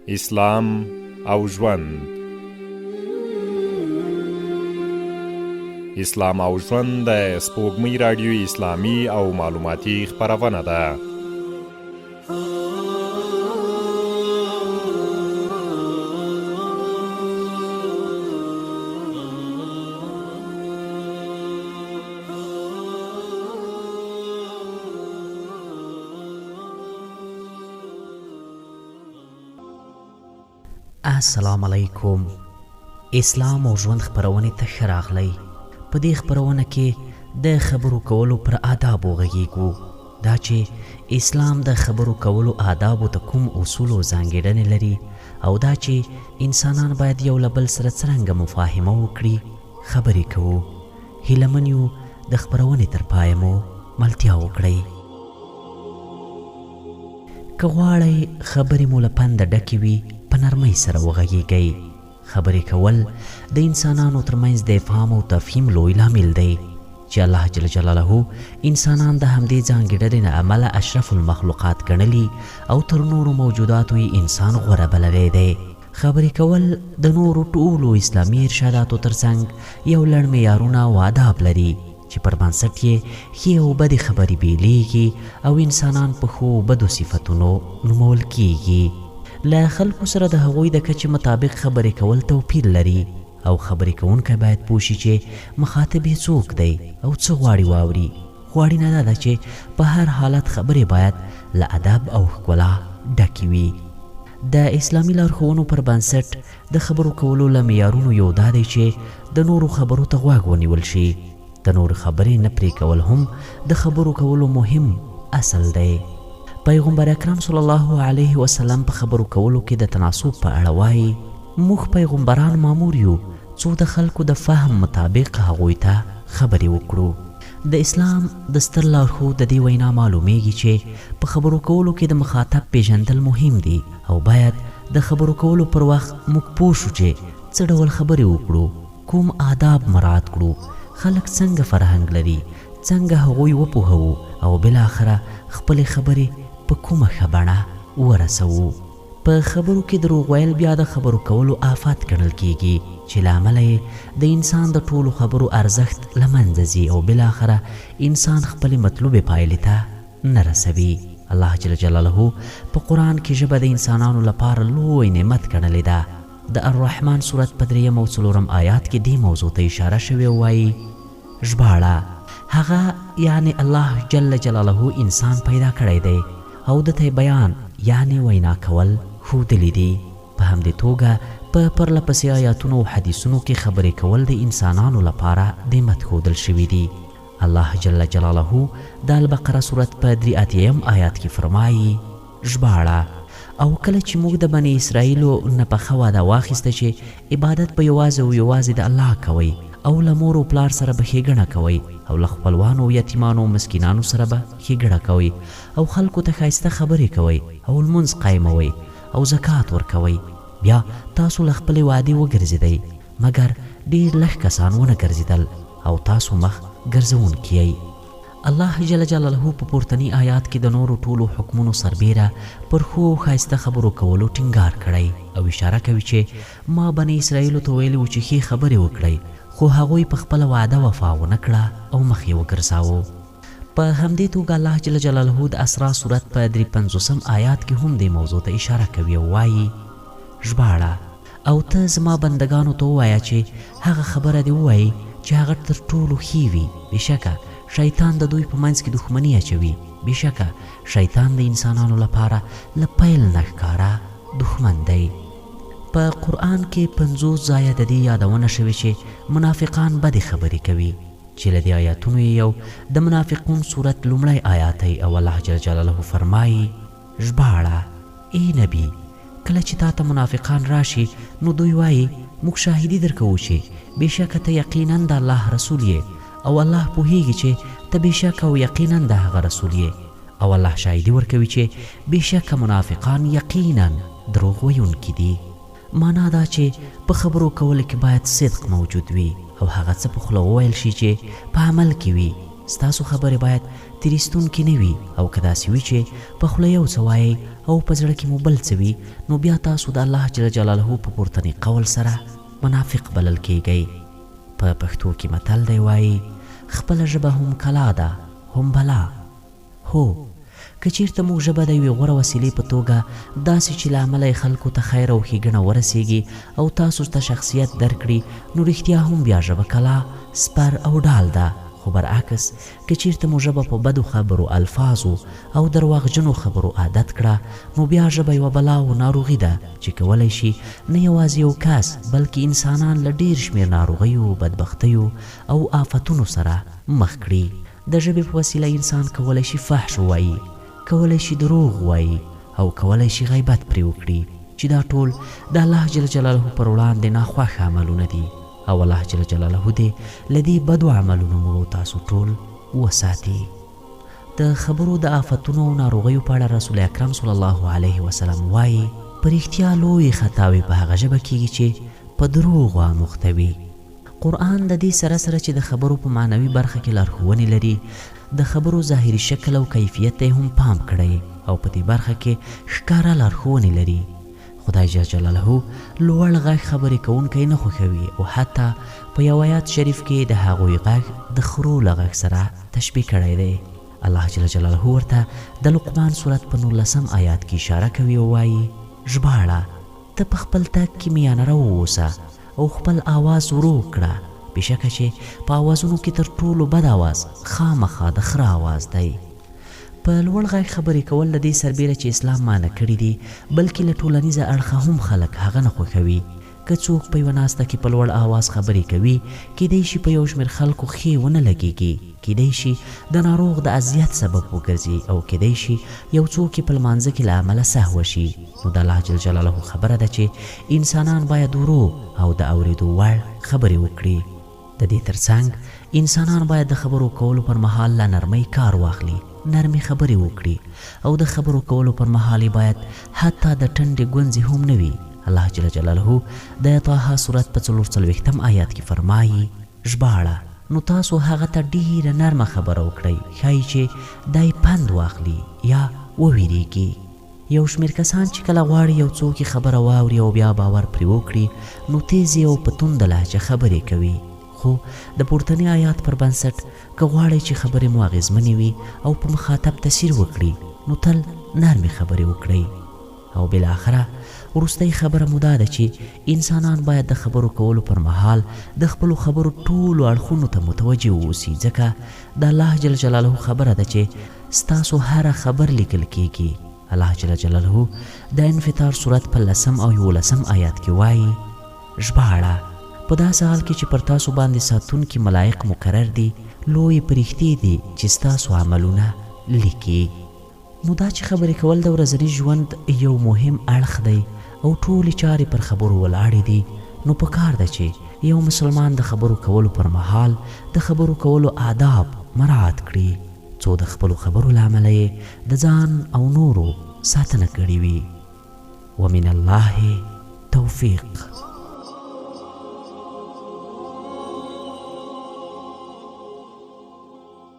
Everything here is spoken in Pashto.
اسلام او ژوند. اسلام او ژوند د سپوږمۍ راډیو اسلامي او معلوماتي خپرونه ده. السلام علیکم. اسلام او ژوند خپرونې ته ښه راغلی. په دې خپرونه کې د خبرو کولو پر آدابو غږیږو. دا چې اسلام د خبرو کولو آدابو ته کوم اصول او ځانګړنې لري او دا چې انسانان باید یو له بل سره څرنګه مفاهمه وکړي خبرې کوو. هیله من یو د خپرونې تر پایه مو ملتیا وکړئ. که غواړئ خبرې مو له پنده ډکې وي په نرمۍ سره وغږیږئ. خبرې کول د انسانانو ترمنځ د افهام او تفهیم لوی لامل دی چې الله جل جلاله انسانان د همدې ځانګړنې له امله اشرف المخلوقات ګڼلي او تر نورو موجوداتو یې انسان غوره بللی دی. خبرې کول د نورو ټولو اسلامي ارشاداتو ترڅنګ یو لړ معیارونه او آداب لري چې پر بنسټ یې ښې او بدې خبرې بیلیږي او انسانان په ښو او بدو صفتونو نومول کیږي. له خلکو سره د هغوی د کچې مطابق خبرې کول توپیر لري او خبرې کوونکی باید پوه شي چې مخاطب یې څوک دی او څه غواړي واوري. خو اړینه دا ده چې په هر حالت خبرې باید له ادب او ښکلا ډکې وي. د اسلامي لارښوونو پر بنسټ د خبرو کولو له معیارونو یو دا دی چې د نورو خبرو ته غوږ ونیول شي. د نورو خبرې نه پرې کول هم د خبرو کولو مهم اصل دی. پیغمبر اکرم صلی الله علیه وسلم په خبرو کولو کې د تناسب په اړه وایي موږ پیغمبران مامور یو څو د خلکو د فهم مطابق هغوی ته خبرې وکړو. د اسلام د ستر لارښود د دې وینا معلومیږي چې په خبرو کولو کې د مخاطب پیژندل مهم دي او باید د خبرو کولو پر وخت موږ پوه شو چې څه ډول خبرې وکړو، کوم آداب مراعات کړو، خلک څنګه فرهنګ لري، څنګه هغوی وپوهوو او بالاخره خپلې خبرې په کومه ښه بڼه ورسوو. په خبرو کې دروغ ویل بیا د خبرو کولو آفت ګڼل کیږي چې له امله یې د انسان د ټولو خبرو ارزښت له منځه ځي او بالاخره انسان خپلې مطلوبې پایلې ته نه رسوي. الله جل جلاله په قرآن کې ژبه د انسانانو لپاره لوی نعمت ګڼلې ده. د الرحمن سورت په 3 او 4 آیات کې دې موضوع ته اشاره شوې وایي ژباړه هغه یعنی الله جل جلاله انسان پیدا کړی دی او د ته بیان یعنی وینا کول ښودلی دي. په همدې توګه په پرله پسې آیاتونو او حدیثونو کې خبرې کول د انسانانو لپاره نعمت ښودل شوي دي. الله جل جلاله د البقره سورت په 3 آیات کې فرمایي ژباړه او کله چې موږ د بني اسرائیلو نه پخه وعده واخیسته چې عبادت په یوازې او یوازې د الله کوئ او له مور او پلار سره به ښېګڼه کوئ او له خپلوانو او یتیمانو او مسکینانو سره به ښېګڼه کوئ او خلکو ته ښایسته خبرې کوئ او لمونځ قایموئ او زکات ورکوئ. بیا تاسو له خپلې وعدې وګرځېدئ مګر ډېر لږ کسان ونه ګرځېدل او تاسو مخ ګرځوونکي یئ. الله جل جلاله په پورتني آیات کې د نورو ټولو حکمونو سربیره پر ښو او ښایسته خبرو کولو ټینګار کړی او اشاره کوي چې ما بني اسرائیلو ته ویلي و چې ښې خبرې وکړئ خو هغوی په خپله وعده وفا ونه کړه او مخ یې وګرځاوه. په همدې توګه الله جل جلاله د اسراء سورت په 53 آیات کې هم دې موضوع ته اشاره کوي او وایي ژباړه او ته زما بندگانو ته ووایه چې هغه خبره دې ووایي چې هغه تر ټولو ښې وي. بېشکه شیطان د دوی په منځ کې دښمني اچوي. بېشکه شیطان د انسانانو لپاره له پیل نه ښکاره دښمن دی. په قرآن کې 50 ځایه د دې یادونه شوې چې منافقان بدې خبرې کوي چې له دې آیاتونو یو د منافقون سورت لومړی آیات دی او الله جل جلاله فرمایي ژباړه ای نبی کله چې تا ته منافقان راشي نو دوی وایي موږ شاهدي درکوو چې بېشکه ته یقینا د الله رسول یې او الله پوهیږي چې ته بېشکه او یقینا د هغه رسول یې او الله شاهدي ورکوي چې بېشکه منافقان یقینا دروغ ویونکي دي. معنا دا چې په خبرو کولو کې باید صدق موجود وي او هغه څه په خوله وویل شي چې په عمل کې وي ستاسو خبرې باید تیریستونکې نه وي او که داسې وي چې په خوله یو څه وایئ او په زړه کې مو بل څه وي نو بیا تاسو د الله جل جلاله په پورتني قول سره منافق بلل کیږئ. په پښتو کې متل دی وایي خپله ژبه هم کلا ده هم بلا. هو که چیرته موږ ژبه د یوې غوره وسیلې په توګه داسې چې له امله یې خلکو ته خیر او ښېګڼه ورسیږي او تاسو ته شخصیت درکړي نو رښتیا هم بیا ژبه کلا سپر او ډال ده. خو برعکس که چیرته مو ژبه په بدو خبرو الفاظو او درواغجنو خبرو عادت کړه نو بیا ژبه یوه بلا او ناروغي ده چې کولی شي نه یوازې یو کس بلکې انسانان له ډېر شمېر ناروغیو بدبختیو او آفتونو سره مخ کړي. د ژبې په وسیله انسان کولی شي فحش ووایي، کولی شي دروغ ووایي او کولی شي غیبت پرې وکړي چې دا ټول د الله جل جلاله پر وړاندې ناخوښه عملونه دي او الله جل جلاله دې له دې بدو عملونو مو تاسو ټول وساتي. د خبرو د آفتونو او ناروغیو په اړه رسول اکرم صلی الله علیه وسلم وایي په رښتیا لویې خطاوې په هغه ژبه کیږي چې په دروغو آموخته وي. قرآن د دې سره سره چې د خبرو په معنوي برخه کې لارښوونې لري د خبرو ظاهري شکل او کیفیت ته هم پام کړی او په دې برخه کې ښکاره لارښوونې لري. خدای جل جلاله لوړ غږ خبرې کوونکی نه خوښوي او حتی په یو آیات شریف کې د هغوی غږ د خرو له غږ سره تشبیه کړی دی. الله جل جلاله ورته د لقمان سورت په 19 آیات کې اشاره کوي او وایي ژباړه ته په خپل تګ کې میانه رو اوسه او خپل آواز ورو کړه بېشکه چې په آوازونو کې تر ټولو بد آواز خامخا د خره آواز دی. په لوړ غږ خبرې کول له دې سربیره چې اسلام مانع کړي دي بلکې له ټولنیزه اړخه هم خلک هغه نه خوښوي. که څوک په یوه ناسته کې په لوړ آواز خبرې کوي کیدی شي په یو شمېر خلکو ښې ونه لګېږي، کیدی شي د ناروغ د اذیت سبب وګرځي او کیدی شي یو څوک په لمانځه کې له امله سهوه شي. نو د الله جل جلاله خبره ده چې انسانان باید ورو او د اورېدو وړ خبرې وکړي. د دې ترڅنګ انسانان باید د خبرو کولو پر مهال له نرمۍ کار واخلي، نرمې خبرې وکړي او د خبرو کولو پر مهال باید حتی د ټنډې ګونځې هم نه وي. الله جل جلاله د طه سورت په 44 آیات کې فرمایي ژباړه نو تاسو هغه ته ډیره نرمه خبره وکړئ ښایي چې دای پند واخلي یا وویریږي. یو شمېر کسان چې کله غواړي یو څوک خبره واوري او بیا باور پرې وکړي نو تیزې او په تونده لهجه خبرې کوي. خو د پورتني آیات پر بنسټ که غواړئ چې خبرې مو اغېزمنې وي او په مخاطب تاثیر وکړي نو تل نرمې خبرې وکړئ. او بالاخره وروستۍ خبره مو دا ده چې انسانان باید د خبرو کولو پر مهال د خپلو خبرو ټولو اړخونو ته متوجه واوسي ځکه د الله جل جلاله خبره ده چې ستاسو هره خبر لیکل کیږي. الله جل جلاله د انفطار سورت په 10 او 11 آیات کې وایي ژباړه په داسې حال کې چې پر تاسو باندې ساتونکي ملائک مقرر دي لوی پرښتې دي چې ستاسو عملونه لیکي. نو دا چې خبرې کول د ورځني ژوند یو مهم اړخ دی او ټولې چارې پر خبرو ولاړې دي نو په کار ده چې یو مسلمان د خبرو کولو پر مهال د خبرو کولو آداب مراعات کړي څو د خپلو خبرو له امله یې د ځان او نورو ساتنه کړې وي. ومن الله توفیق.